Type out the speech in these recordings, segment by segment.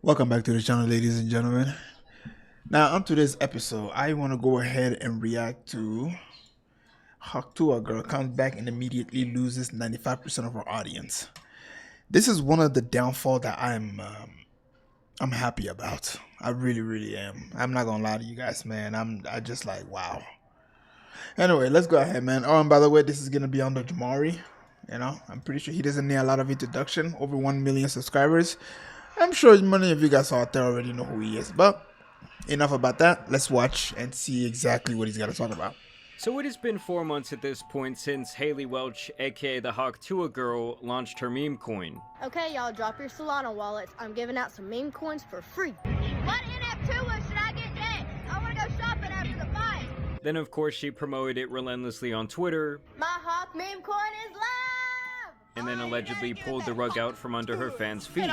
Welcome back to the channel, ladies and gentlemen. Now, on today's episode, I want to go ahead and react to Haktua Girl comes back and immediately loses 95% of her audience. This is one of the downfall that I'm happy about. I really am. I'm not gonna lie to you guys, man. I just like wow. Anyway, let's go ahead, man. Oh, and by the way, this is gonna be under Jamari. I'm pretty sure he doesn't need a lot of introduction. Over 1 million subscribers. I'm sure many of you guys out there already know who he is, but enough about that. Let's watch and see exactly what he's got to talk about. So it has been 4 months at this point since Haley Welch, aka the Haktua Girl, launched her meme coin. Okay, y'all, drop your Solana wallets. I'm giving out some meme coins for free. What NF2 should I get next? I want to go shopping after the fight. Then of course she promoted it relentlessly on Twitter. My Hawk meme coin is live! And then allegedly pulled the rug out from under her fans' feet.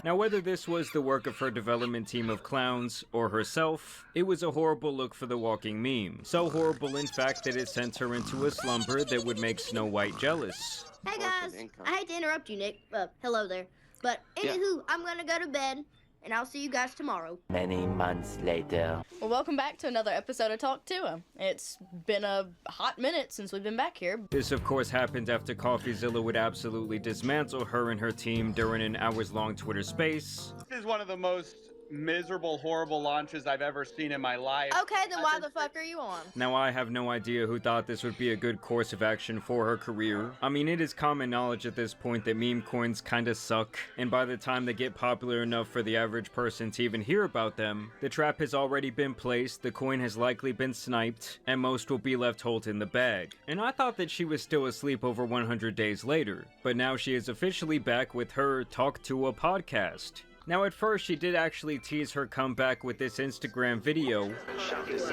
Now, whether this was the work of her development team of clowns or herself, it was a horrible look for the walking meme. So horrible, in fact, that it sent her into a slumber that would make Snow White jealous. Hey guys, I hate to interrupt you, Nick. Hello there. But anywho, I'm gonna go to bed, and I'll see you guys tomorrow. Many months later. Well, welcome back to another episode of Talk to Him. It's been a hot minute since we've been back here. This, of course, happened after CoffeeZilla would absolutely dismantle her and her team during an hours-long Twitter space. This is one of the most miserable, horrible launches I've ever seen in my life. Okay, then why the fuck are you on? Now, I have no idea who thought this would be a good course of action for her career. I mean, it is common knowledge at this point that meme coins kinda suck, and by the time they get popular enough for the average person to even hear about them, the trap has already been placed, the coin has likely been sniped, and most will be left holding the bag. And I thought that she was still asleep over 100 days later, but now she is officially back with her Talk to a podcast. Now, at first, she did actually tease her comeback with this Instagram video.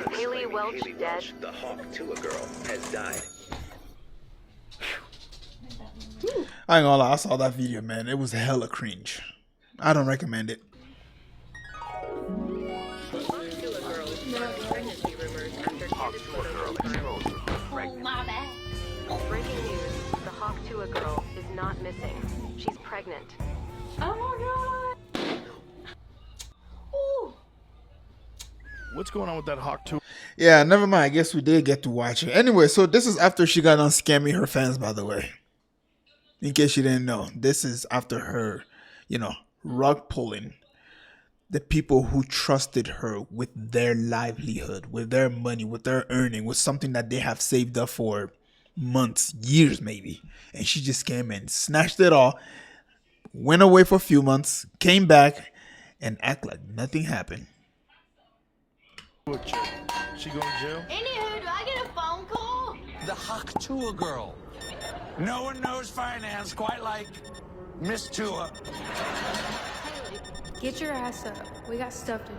Haley Welch dead. The Haktua Girl has died. I ain't gonna lie, I saw that video, man. It was hella cringe. I don't recommend it. Breaking news. The Haktua Girl is not missing. She's pregnant. Oh my god! What's going on with that Hawk 2? Yeah, never mind. I guess we did get to watch it. Anyway, so this is after she got on scamming her fans, by the way. In case you didn't know, this is after her, rug pulling the people who trusted her with their livelihood, with their money, with their earning, with something that they have saved up for months, years maybe. And she just came and snatched it all, went away for a few months, came back, and act like nothing happened. She going to jail? Anywho, do I get a phone call? The Haktua Girl. No one knows finance quite like Miss Tua. Get your ass up. We got stuff to do.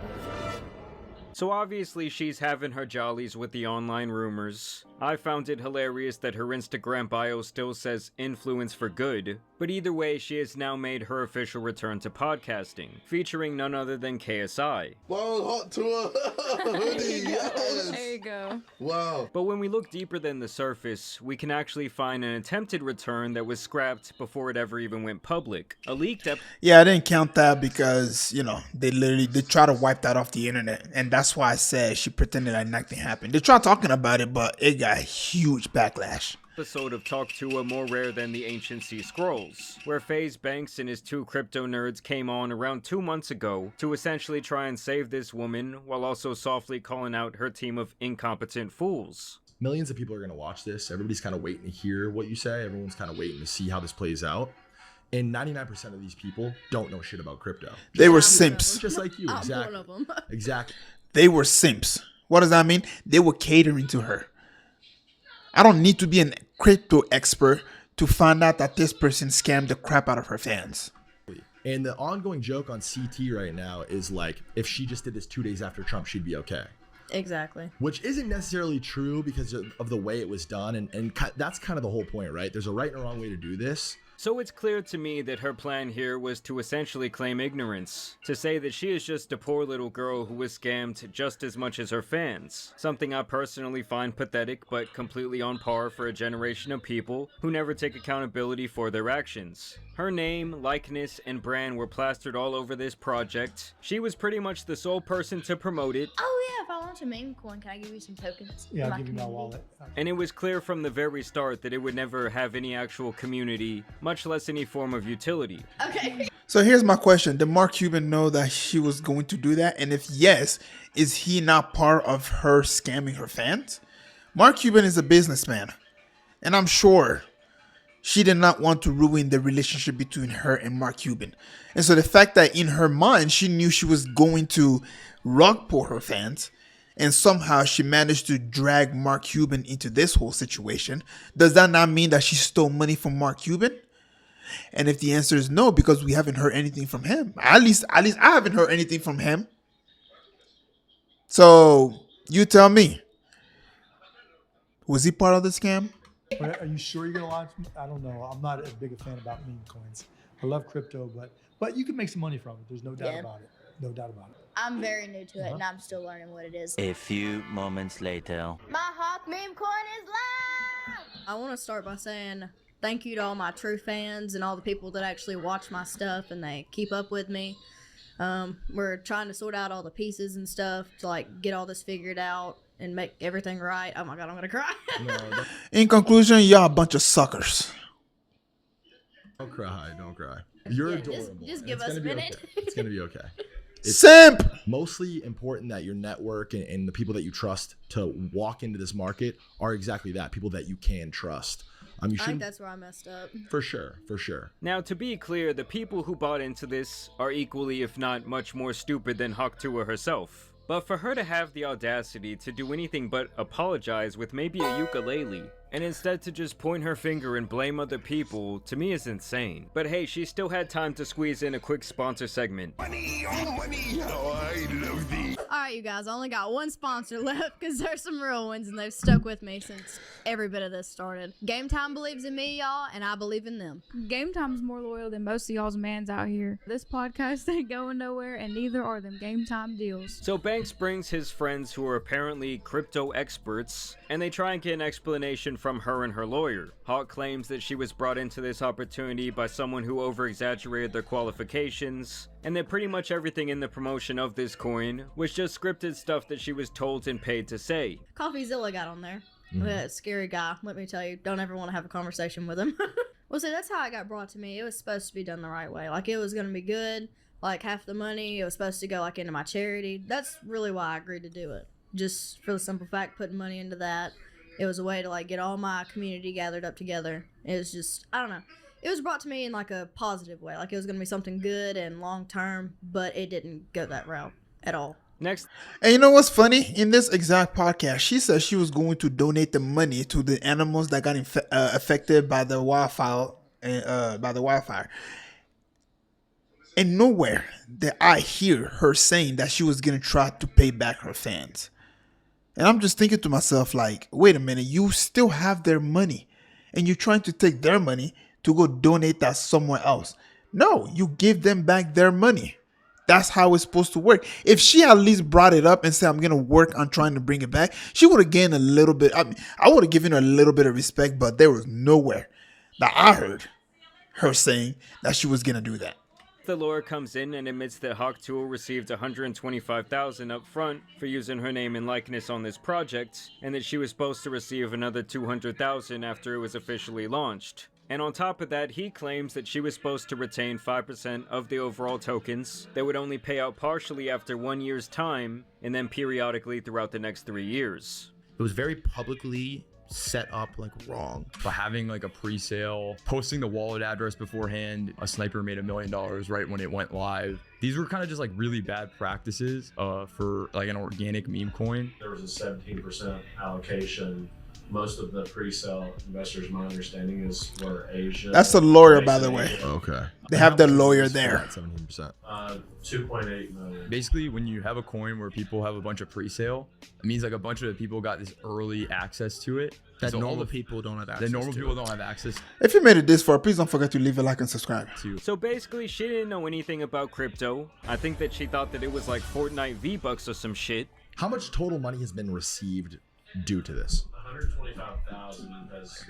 So obviously she's having her jollies with the online rumors. I found it hilarious that her Instagram bio still says influence for good, but either way she has now made her official return to podcasting, featuring none other than KSI. Wow, hot tour hoodie, yes. There you go. Wow. But when we look deeper than the surface, we can actually find an attempted return that was scrapped before it ever even went public. A leaked Yeah, I didn't count that because, they try to wipe that off the internet. And that's why I said she pretended like nothing happened. They tried talking about it, but it got a huge backlash. Episode of Talk to a more rare than the Ancient Sea Scrolls, where FaZe Banks and his two crypto nerds came on around 2 months ago to essentially try and save this woman while also softly calling out her team of incompetent fools. Millions of people are going to watch this. Everybody's kind of waiting to hear what you say. Everyone's kind of waiting to see how this plays out. And 99% of these people don't know shit about crypto. They were simps. Just like you. Exactly. I'm one of them. Exactly. They were simps. What does that mean? They were catering to her. I don't need to be a crypto expert to find out that this person scammed the crap out of her fans. And the ongoing joke on CT right now is like, if she just did this 2 days after Trump, she'd be okay. Exactly. Which isn't necessarily true because of the way it was done. And that's kind of the whole point, right? There's a right and a wrong way to do this. So it's clear to me that her plan here was to essentially claim ignorance, to say that she is just a poor little girl who was scammed just as much as her fans, something I personally find pathetic but completely on par for a generation of people who never take accountability for their actions. Her name, likeness, and brand were plastered all over this project. She was pretty much the sole person to promote it. Oh yeah, if I want a meme coin, can I give you some tokens? Yeah, I'll give you my wallet. And it was clear from the very start that it would never have any actual community, much less any form of utility. Okay. So here's my question. Did Mark Cuban know that she was going to do that? And if yes, is he not part of her scamming her fans? Mark Cuban is a businessman. And I'm sure she did not want to ruin the relationship between her and Mark Cuban. And so the fact that in her mind, she knew she was going to rug pull her fans, and somehow she managed to drag Mark Cuban into this whole situation, does that not mean that she stole money from Mark Cuban? And if the answer is no, because we haven't heard anything from him, at least I haven't heard anything from him. So you tell me, was he part of the scam? But are you sure you're gonna launch? I don't know. I'm not as big a fan about meme coins. I love crypto, but you can make some money from it. There's no doubt about it. No doubt about it. I'm very new to it, and I'm still learning what it is. A few moments later. My Hawk meme coin is live! I want to start by saying thank you to all my true fans and all the people that actually watch my stuff and they keep up with me. We're trying to sort out all the pieces and stuff to like get all this figured out and make everything right. Oh my god, I'm gonna cry. In conclusion, y'all a bunch of suckers. Don't cry. Don't cry. You're adorable. Just give us a minute. Okay. It's gonna be okay. It's Simp! mostly important that your network and the people that you trust to walk into this market are exactly that, people that you can trust. I think that's where I messed up. For sure, for sure. Now, to be clear, the people who bought into this are equally, if not much more stupid than Haktua herself. But for her to have the audacity to do anything but apologize with maybe a ukulele, and instead to just point her finger and blame other people, to me is insane. But hey, she still had time to squeeze in a quick sponsor segment. Money, oh money, how I love thee. Alright you guys, I only got one sponsor left because there's some real ones and they've stuck with me since every bit of this started. Game Time believes in me, y'all, and I believe in them. Game Time's more loyal than most of y'all's mans out here. This podcast ain't going nowhere, and neither are them Game Time deals. So Banks brings his friends who are apparently crypto experts, and they try and get an explanation from her and her lawyer. Hawk claims that she was brought into this opportunity by someone who over-exaggerated their qualifications, and that pretty much everything in the promotion of this coin was just scripted stuff that she was told and paid to say. CoffeeZilla got on there. That scary guy, let me tell you. Don't ever want to have a conversation with him. Well, see, that's how it got brought to me. It was supposed to be done the right way. Like, it was going to be good. Like, half the money, it was supposed to go, like, into my charity. That's really why I agreed to do it. Just for the simple fact, putting money into that. It was a way to, like, get all my community gathered up together. It was just, I don't know. It was brought to me in, like, a positive way. Like, it was going to be something good and long-term, but it didn't go that route at all. Next. And you know what's funny? In this exact podcast, she said she was going to donate the money to the animals that got affected by the wildfire. And nowhere did I hear her saying that she was going to try to pay back her fans. And I'm just thinking to myself, like, wait a minute, you still have their money, and you're trying to take their money to go donate that somewhere else. No, you give them back their money. That's how it's supposed to work. If she at least brought it up and said, I'm going to work on trying to bring it back, she would have gained a little bit. I mean, I would have given her a little bit of respect, but there was nowhere that I heard her saying that she was going to do that. The lawyer comes in and admits that Haktua received $125,000 up front for using her name and likeness on this project, and that she was supposed to receive another $200,000 after it was officially launched. And on top of that, he claims that she was supposed to retain 5% of the overall tokens that would only pay out partially after 1 year's time, and then periodically throughout the next 3 years. It was very publicly set up like wrong. By having like a pre-sale, posting the wallet address beforehand, a sniper made $1 million right when it went live. These were kind of just like really bad practices for like an organic meme coin. There was a 17% allocation most of the pre-sale investors, my understanding, is where Asia. That's the lawyer, by the way. Okay. They have the lawyer there. 17%. 2.8 million. Basically, when you have a coin where people have a bunch of pre-sale, it means like a bunch of people got this early access to it. That So all normal the- people don't have access That normal to people it. don't have access If you made it this far, please don't forget to leave a like and subscribe. to. So basically, she didn't know anything about crypto. I think that she thought that it was like Fortnite V-Bucks or some shit. How much total money has been received due to this? 125,000 has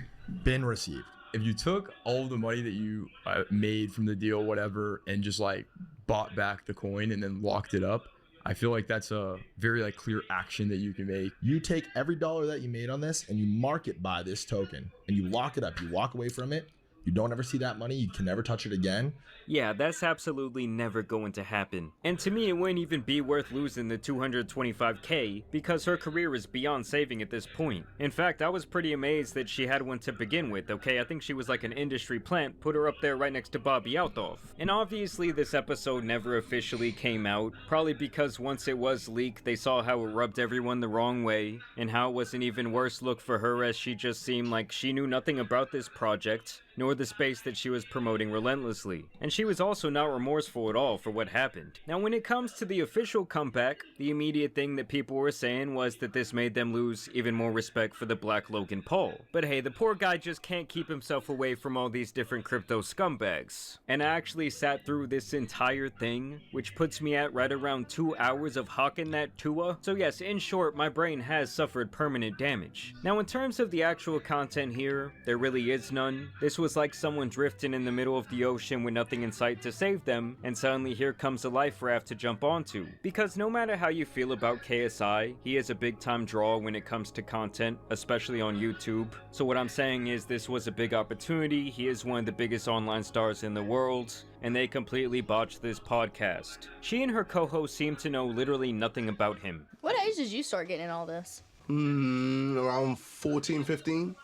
Been received. If you took all of the money that you made from the deal, whatever, and just like bought back the coin and then locked it up, I feel like that's a very like clear action that you can make. You take every dollar that you made on this and you mark it by this token and you lock it up. You walk away from it. You don't ever see that money. You can never touch it again. Yeah, that's absolutely never going to happen. And to me, it wouldn't even be worth losing the 225k because her career is beyond saving at this point. In fact, I was pretty amazed that she had one to begin with, okay? I think she was like an industry plant, put her up there right next to Bobby Althoff. And obviously this episode never officially came out, probably because once it was leaked, they saw how it rubbed everyone the wrong way, and how it was an even worse look for her as she just seemed like she knew nothing about this project, nor the space that she was promoting relentlessly. And she was also not remorseful at all for what happened. Now when it comes to the official comeback, the immediate thing that people were saying was that this made them lose even more respect for the Black Logan Paul. But hey, the poor guy just can't keep himself away from all these different crypto scumbags. And I actually sat through this entire thing, which puts me at right around 2 hours of hawking that Tua. So yes, in short, my brain has suffered permanent damage. Now in terms of the actual content here, there really is none. This was like someone drifting in the middle of the ocean with nothing in sight to save them, and suddenly here comes a life raft to jump onto. Because no matter how you feel about KSI, he is a big time draw when it comes to content, especially on YouTube. So what I'm saying is this was a big opportunity. He is one of the biggest online stars in the world, and they completely botched this podcast. She and her co-host seem to know literally nothing about him. What age did you start getting in all this? Around 14, 15.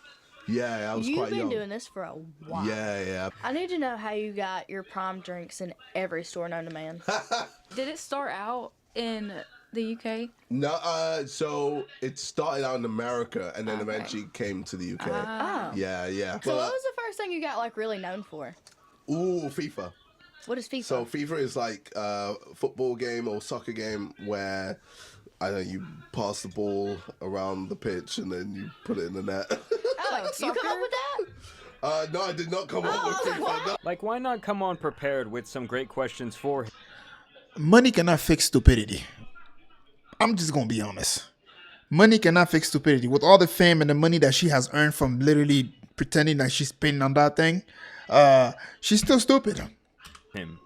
Yeah, I was You've quite been young. doing this for a while. Yeah. I need to know how you got your prime drinks in every store known to man. Did it start out in the UK? No, so it started out in America and then Okay. eventually came to the UK. Oh. Yeah. So what was the first thing you got like really known for? FIFA. What is FIFA? So FIFA is like a football game or soccer game where I know you pass the ball around the pitch and then you put it in the net. Oh, you come up with that? No, I did not come up with FIFA. No. Like, why not come on prepared with some great questions for him? Money cannot fix stupidity. I'm just gonna be honest. Money cannot fix stupidity. With all the fame and the money that she has earned from literally pretending that she's spinning on that thing, she's still stupid.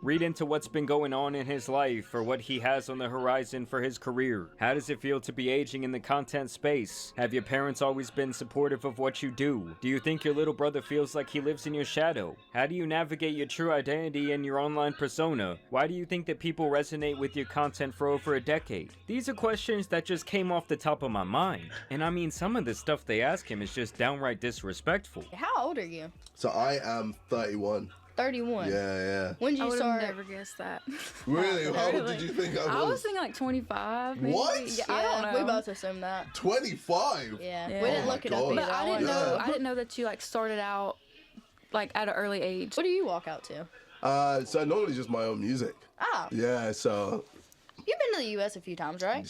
Read into what's been going on in his life or what he has on the horizon for his career. How does it feel to be aging in the content space? Have your parents always been supportive of what you do? Do you think your little brother feels like he lives in your shadow? How do you navigate your true identity and your online persona? Why do you think that people resonate with your content for over a decade? These are questions that just came off the top of my mind. And I mean, some of the stuff they ask him is just downright disrespectful. How old are you? So I am 31. 31. Yeah. When did I you would start? have never guessed that. Really? How old did you think I was? I was thinking like 25. Maybe. What? Yeah, I don't know. We both assumed that. 25? Yeah. Yeah. We didn't Oh look my it up God. either. But I didn't wanted to- know. I didn't know that you like started out like at an early age. What do you walk out to? So normally just my own music. Oh. Yeah, so You've been to the U.S. a few times, right?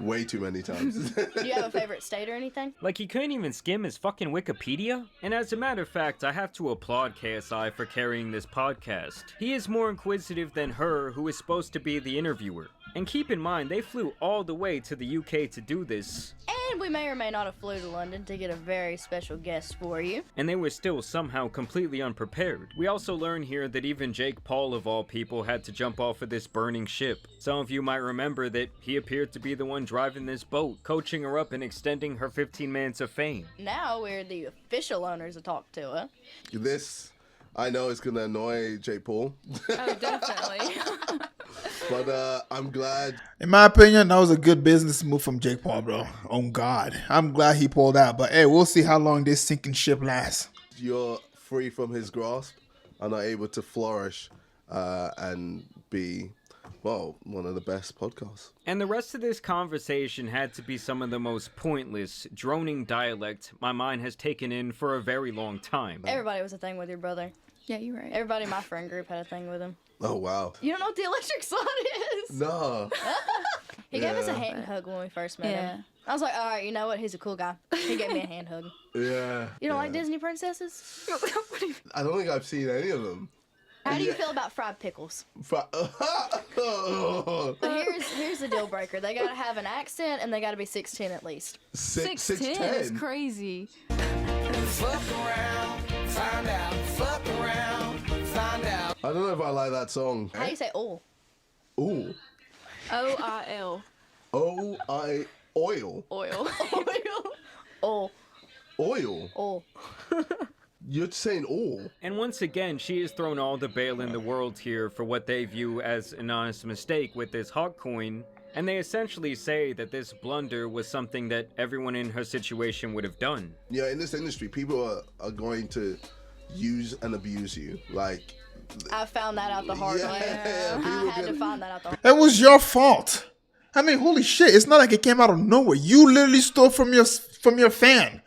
way too many times. Do you have a favorite state or anything? Like, he couldn't even skim his fucking Wikipedia? And as a matter of fact, I have to applaud KSI for carrying this podcast. He is more inquisitive than her, who is supposed to be the interviewer. And keep in mind, they flew all the way to the UK to do this. And we may or may not have flew to London to get a very special guest for you. And they were still somehow completely unprepared. We also learn here that even Jake Paul, of all people, had to jump off of this burning ship. Some of you might remember that he appeared to be the one driving this boat, coaching her up and extending her 15 minutes of fame. Now we're the official owners of Talk to Her. This, I know, is gonna annoy Jake Paul. Oh, definitely. But I'm glad. In my opinion, that was a good business move from Jake Paul, bro. Oh God, I'm glad he pulled out. But hey, we'll see how long this sinking ship lasts. You're free from his grasp and are able to flourish and be, Well, one of the best podcasts. And the rest of this conversation had to be some of the most pointless, droning dialect my mind has taken in for a very long time. Everybody was a thing with your brother. Yeah, you're right. Everybody in my friend group had a thing with him. Oh, wow. You don't know what the electric sun is? No. He gave us a hand hug when we first met him. I was like, all right, you know what? He's a cool guy. He gave me a hand hug. Yeah. You don't like Disney princesses? I don't think I've seen any of them. How do you feel about fried pickles? But here's the deal breaker. They gotta have an accent and they gotta be 6'10" at least. 6'10" is crazy. Fuck around, find out. Fuck around, find out. I don't know if I like that song. How do you say "oil"? Ooh. O-I-L. O-I... Oil. Oil. Oil. Oil. Oil. You're saying all. And once again, she has thrown all the bail in the world here for what they view as an honest mistake with this hawk coin, and they essentially say that this blunder was something that everyone in her situation would have done. Yeah, in this industry, people are going to use and abuse you. Like, I found that out the hard way. I had to find that out the hard It was your fault. I mean, holy shit! It's not like it came out of nowhere. You literally stole from your fan.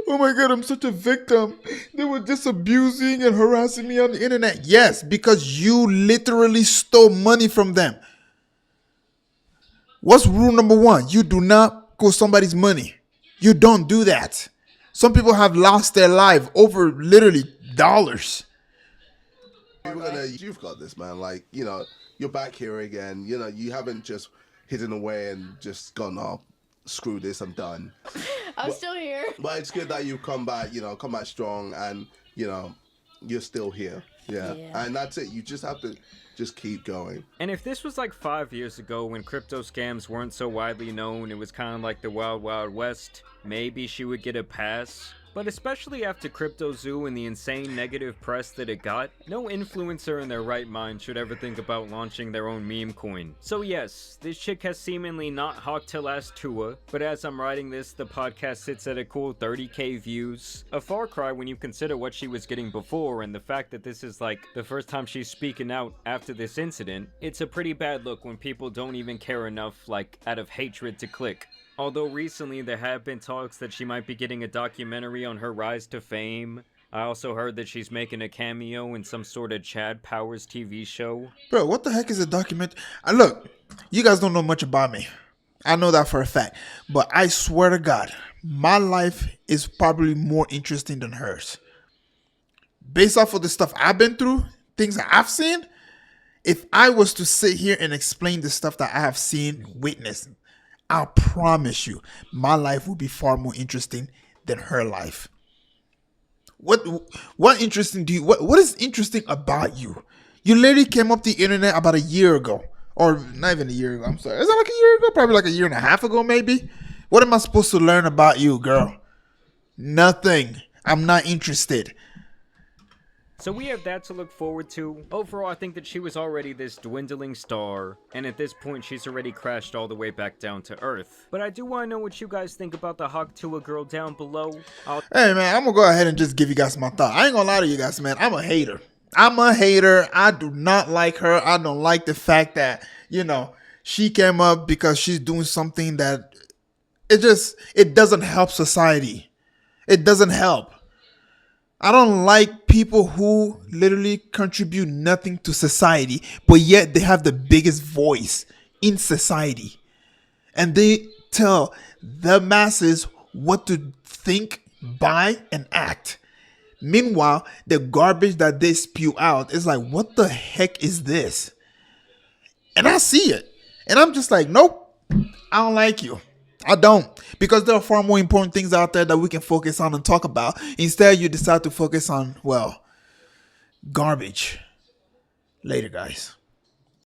Oh my god, I'm such a victim. They were just abusing and harassing me on the internet. Yes, because you literally stole money from them. What's rule number 1? You do not go somebody's money. You don't do that. Some people have lost their life over literally dollars. You've got this, man. Like, you know, you're back here again. You know, you haven't just hidden away and just gone, oh, screw this, I'm done. I'm still here. But it's good that you come back strong, and, you know, you're still here. Yeah. And that's it. You just have to just keep going. And if this was like 5 years ago when crypto scams weren't so widely known, it was kind of like the Wild Wild West, maybe she would get a pass. But especially after Crypto Zoo and the insane negative press that it got, no influencer in their right mind should ever think about launching their own meme coin. So yes, this chick has seemingly not hawked her last Tua, but as I'm writing this, the podcast sits at a cool 30k views. A far cry when you consider what she was getting before, and the fact that this is like the first time she's speaking out after this incident. It's a pretty bad look when people don't even care enough, like out of hatred, to click. Although recently there have been talks that she might be getting a documentary on her rise to fame. I also heard that she's making a cameo in some sort of Chad Powers TV show. Bro, what the heck is a document? Look, you guys don't know much about me. I know that for a fact. But I swear to God, my life is probably more interesting than hers. Based off of the stuff I've been through, things that I've seen, if I was to sit here and explain the stuff that I have seen, witnessed, I promise you, my life will be far more interesting than her life. What interesting do you? What is interesting about you? You literally came up the internet about a year ago, or not even a year ago. I'm sorry. Is that like a year ago? Probably like a year and a half ago, maybe. What am I supposed to learn about you, girl? Nothing. I'm not interested. So we have that to look forward to. Overall, I think that she was already this dwindling star, and at this point she's already crashed all the way back down to earth. But I do want to know what you guys think about the Hawk Tua girl down below. Hey man, I'm gonna go ahead and just give you guys my thought. I ain't gonna lie to you guys, man. I'm a hater. I do not like her. I don't like the fact that, you know, she came up because she's doing something that it doesn't help society. It doesn't help. I don't like people who literally contribute nothing to society, but yet they have the biggest voice in society. And they tell the masses what to think, buy, and act. Meanwhile, the garbage that they spew out is like, what the heck is this? And I see it. And I'm just like, nope, I don't like you. I don't, because there are far more important things out there that we can focus on and talk about. Instead, you decide to focus on, well, garbage. Later, guys.